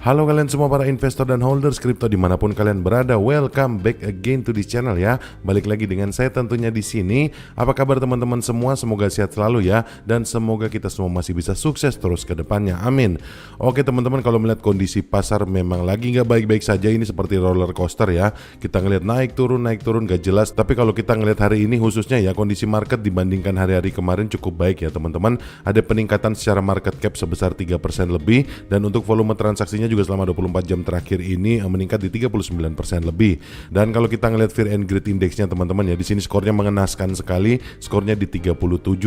Halo kalian semua para investor dan holders kripto dimanapun kalian berada, welcome back again to this channel ya. Balik lagi dengan saya tentunya di sini. Apa kabar teman-teman semua? Semoga sehat selalu ya, dan semoga kita semua masih bisa sukses terus ke depannya. Amin. Oke teman-teman, kalau melihat kondisi pasar memang lagi nggak baik-baik saja, ini seperti roller coaster ya. Kita ngelihat naik turun gak jelas. Tapi kalau kita ngelihat hari ini khususnya ya, kondisi market dibandingkan hari-hari kemarin cukup baik ya teman-teman. Ada peningkatan secara market cap sebesar 3% lebih, dan untuk volume transaksinya juga selama 24 jam terakhir ini meningkat di 39% lebih. Dan kalau kita ngelihat Fear and Greed Index-nya teman-teman ya, di sini skornya mengenaskan sekali, skornya di 37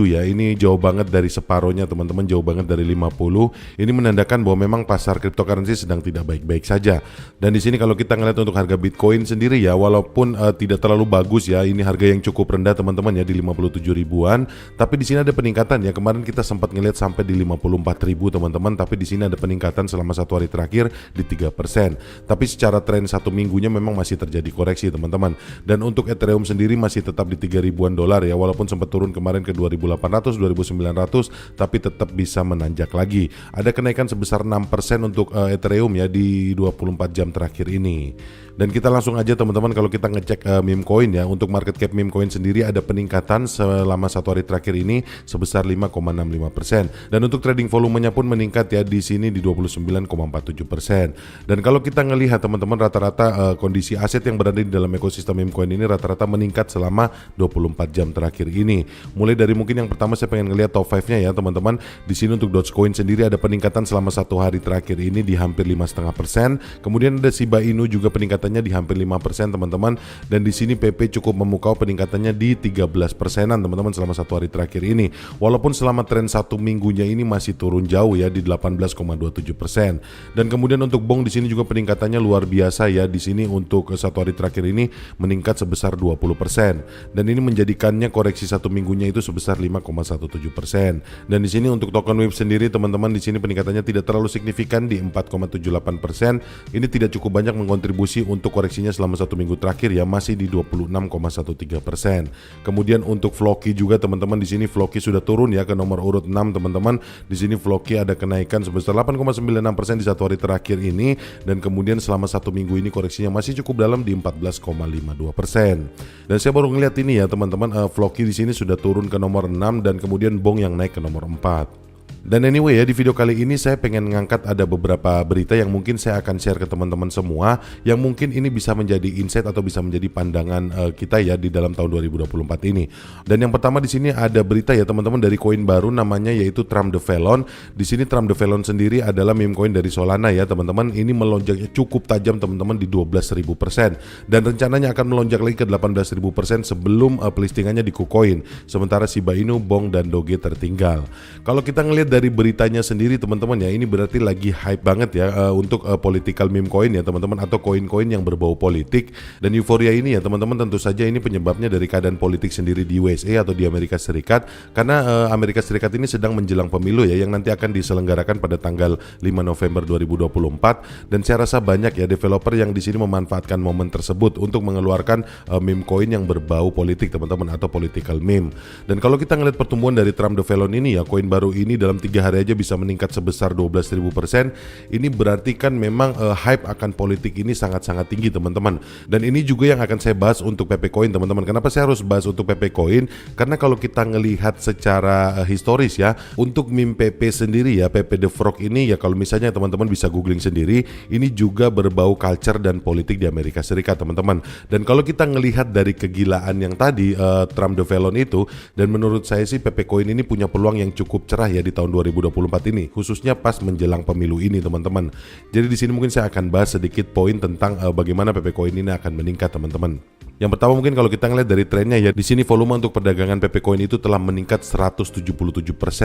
ya. Ini jauh banget dari separohnya teman-teman, jauh banget dari 50. Ini menandakan bahwa memang pasar cryptocurrency sedang tidak baik-baik saja. Dan di sini kalau kita ngelihat untuk harga Bitcoin sendiri ya, walaupun tidak terlalu bagus ya, ini harga yang cukup rendah teman-teman ya, di 57 ribuan. Tapi di sini ada peningkatan ya. Kemarin kita sempat ngelihat sampai di 54 ribu teman-teman, tapi di sini ada peningkatan selama satu hari terakhir di 3%. Tapi secara tren satu minggunya memang masih terjadi koreksi teman-teman. Dan untuk Ethereum sendiri masih tetap di 3 ribuan dolar ya, walaupun sempat turun kemarin ke 2800, 2900, tapi tetap bisa menanjak lagi. Ada kenaikan sebesar 6% untuk Ethereum ya di 24 jam terakhir ini. Dan kita langsung aja teman-teman, kalau kita ngecek meme coin ya, untuk market cap meme coin sendiri ada peningkatan selama satu hari terakhir ini sebesar 5,65%. Dan untuk trading volumenya pun meningkat ya, di sini di 29,47%. Dan kalau kita ngelihat teman-teman, rata-rata kondisi aset yang berada di dalam ekosistem meme coin ini rata-rata meningkat selama 24 jam terakhir ini. Mulai dari mungkin yang pertama saya pengen ngelihat top 5-nya ya teman-teman. Di sini untuk Dogecoin sendiri ada peningkatan selama satu hari terakhir ini di hampir 5,5%. Kemudian ada Shiba Inu juga peningkatan di hampir 5% teman-teman, dan di sini PP cukup memukau peningkatannya di 13%-an teman-teman selama satu hari terakhir ini, walaupun selama tren satu minggunya ini masih turun jauh ya di 18,27%. Dan kemudian untuk Bong di sini juga peningkatannya luar biasa ya, di sini untuk satu hari terakhir ini meningkat sebesar 20%, dan ini menjadikannya koreksi satu minggunya itu sebesar 5,17%. Dan di sini untuk token WIP sendiri teman-teman, di sini peningkatannya tidak terlalu signifikan di 4,78%. Ini tidak cukup banyak mengkontribusi untuk koreksinya selama satu minggu terakhir ya, masih di 26,13%. Kemudian untuk Floki juga teman-teman, di sini Floki sudah turun ya ke nomor urut 6 teman-teman. Di sini Floki ada kenaikan sebesar 8,96% di satu hari terakhir ini, dan kemudian selama satu minggu ini koreksinya masih cukup dalam di 14,52%. Dan saya baru ngeliat ini ya teman-teman, Floki di sini sudah turun ke nomor 6, dan kemudian Bong yang naik ke nomor 4. Dan anyway ya, di video kali ini saya pengen ngangkat ada beberapa berita yang mungkin saya akan share ke teman-teman semua, yang mungkin ini bisa menjadi insight atau bisa menjadi pandangan kita ya di dalam tahun 2024 ini. Dan yang pertama di sini ada berita ya teman-teman dari koin baru, namanya yaitu Trump the Felon. Di sini Trump the Felon sendiri adalah meme coin dari Solana ya teman-teman. Ini melonjaknya cukup tajam teman-teman di 12.000%, dan rencananya akan melonjak lagi ke 18.000% sebelum pelistingannya di KuCoin. Sementara Shiba Inu, Bong, dan Doge tertinggal. Kalau kita ngelihat dari beritanya sendiri teman-teman ya, ini berarti lagi hype banget ya untuk political meme coin ya teman-teman, atau koin-koin yang berbau politik. Dan euforia ini ya teman-teman, tentu saja ini penyebabnya dari keadaan politik sendiri di USA atau di Amerika Serikat, karena Amerika Serikat ini sedang menjelang pemilu ya, yang nanti akan diselenggarakan pada tanggal 5 November 2024. Dan saya rasa banyak ya developer yang di sini memanfaatkan momen tersebut untuk mengeluarkan meme coin yang berbau politik teman-teman, atau political meme. Dan kalau kita ngelihat pertumbuhan dari Trump the Felon ini ya, koin baru ini dalam 3 hari aja bisa meningkat sebesar 12.000%. Ini berarti kan memang hype akan politik ini sangat-sangat tinggi teman-teman. Dan ini juga yang akan saya bahas untuk PP Coin teman-teman. Kenapa saya harus bahas untuk PP Coin? Karena kalau kita ngelihat secara historis ya, untuk meme PP sendiri ya, PP The Frog ini ya, kalau misalnya teman-teman bisa googling sendiri, ini juga berbau culture dan politik di Amerika Serikat teman-teman. Dan kalau kita ngelihat dari kegilaan yang tadi Trump the Felon itu, dan menurut saya sih PP Coin ini punya peluang yang cukup cerah ya di tahun 2024 ini, khususnya pas menjelang pemilu ini teman-teman. Jadi di sini mungkin saya akan bahas sedikit poin tentang bagaimana PP Coin ini akan meningkat teman-teman. Yang pertama mungkin kalau kita ngeliat dari trennya ya, di sini volume untuk perdagangan PP Coin itu telah meningkat 177%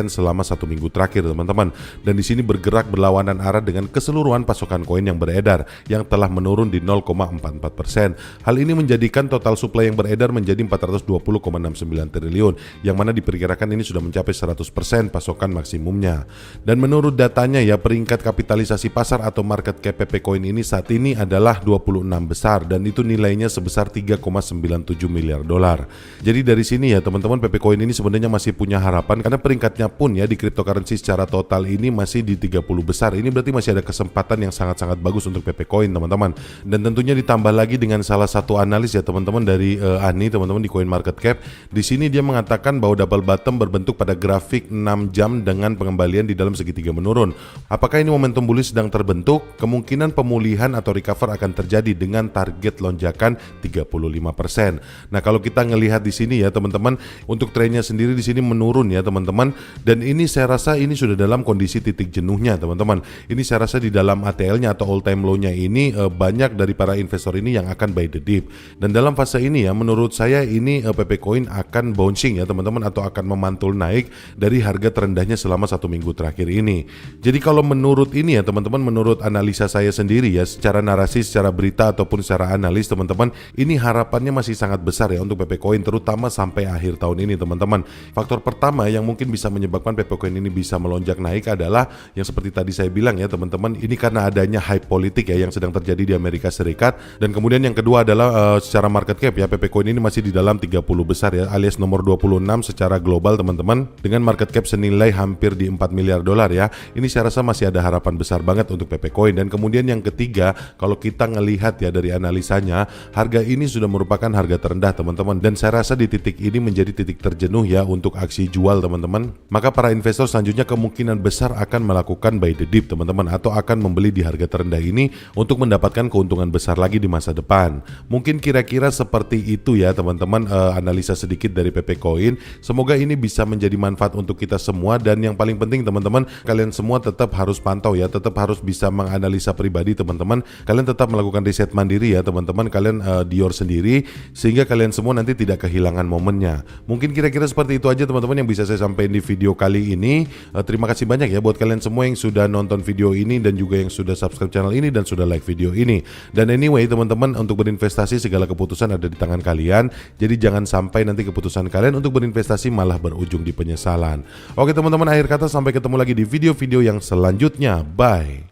selama satu minggu terakhir teman-teman. Dan di sini bergerak berlawanan arah dengan keseluruhan pasokan koin yang beredar yang telah menurun di 0,44%. Hal ini menjadikan total supply yang beredar menjadi 420,69 triliun, yang mana diperkirakan ini sudah mencapai 100% pasokan maksimumnya. Dan menurut datanya ya, peringkat kapitalisasi pasar atau market cap PP Coin ini saat ini adalah 26 besar, dan itu nilainya sebesar 3,5 3,97 miliar dolar. Jadi dari sini ya teman-teman, PP Coin ini sebenarnya masih punya harapan karena peringkatnya pun ya di cryptocurrency secara total ini masih di 30 besar. Ini berarti masih ada kesempatan yang sangat-sangat bagus untuk PP Coin teman-teman. Dan tentunya ditambah lagi dengan salah satu analis ya teman-teman dari Ani teman-teman di CoinMarketCap. Di sini dia mengatakan bahwa double bottom berbentuk pada grafik 6 jam dengan pengembalian di dalam segitiga menurun. Apakah ini momentum bullish sedang terbentuk? Kemungkinan pemulihan atau recover akan terjadi dengan target lonjakan 35%. Nah, kalau kita ngelihat di sini ya teman-teman, untuk trennya sendiri di sini menurun ya teman-teman, dan ini saya rasa ini sudah dalam kondisi titik jenuhnya teman-teman. Ini saya rasa di dalam ATL-nya atau all time low-nya ini banyak dari para investor ini yang akan buy the dip. Dan dalam fase ini ya menurut saya ini PP Coin akan bouncing ya teman-teman, atau akan memantul naik dari harga terendahnya selama 1 minggu terakhir ini. Jadi kalau menurut ini ya teman-teman, menurut analisa saya sendiri ya, secara narasi, secara berita ataupun secara analis teman-teman, ini harapannya masih sangat besar ya untuk PP Coin, terutama sampai akhir tahun ini teman-teman. Faktor pertama yang mungkin bisa menyebabkan PP Coin ini bisa melonjak naik adalah yang seperti tadi saya bilang ya teman-teman, ini karena adanya hype politik ya yang sedang terjadi di Amerika Serikat. Dan kemudian yang kedua adalah secara market cap ya, PP Coin ini masih di dalam 30 besar ya, alias nomor 26 secara global teman-teman, dengan market cap senilai hampir di 4 miliar dolar ya. Ini saya rasa masih ada harapan besar banget untuk PP Coin. Dan kemudian yang ketiga, kalau kita ngelihat ya dari analisanya, harga ini sudah merupakan harga terendah teman-teman, dan saya rasa di titik ini menjadi titik terjenuh ya untuk aksi jual teman-teman. Maka para investor selanjutnya kemungkinan besar akan melakukan buy the dip teman-teman, atau akan membeli di harga terendah ini untuk mendapatkan keuntungan besar lagi di masa depan. Mungkin kira-kira seperti itu ya teman-teman, analisa sedikit dari PP Coin. Semoga ini bisa menjadi manfaat untuk kita semua, dan yang paling penting teman-teman, kalian semua tetap harus pantau ya, tetap harus bisa menganalisa pribadi teman-teman. Kalian tetap melakukan riset mandiri ya teman-teman, kalian Dior sendiri, sehingga kalian semua nanti tidak kehilangan momennya. Mungkin kira-kira seperti itu aja teman-teman yang bisa saya sampaikan di video kali ini. Terima kasih banyak ya buat kalian semua yang sudah nonton video ini, dan juga yang sudah subscribe channel ini dan sudah like video ini. Dan anyway teman-teman, untuk berinvestasi segala keputusan ada di tangan kalian. Jadi jangan sampai nanti keputusan kalian untuk berinvestasi malah berujung di penyesalan. Oke teman-teman, akhir kata sampai ketemu lagi di video-video yang selanjutnya. Bye.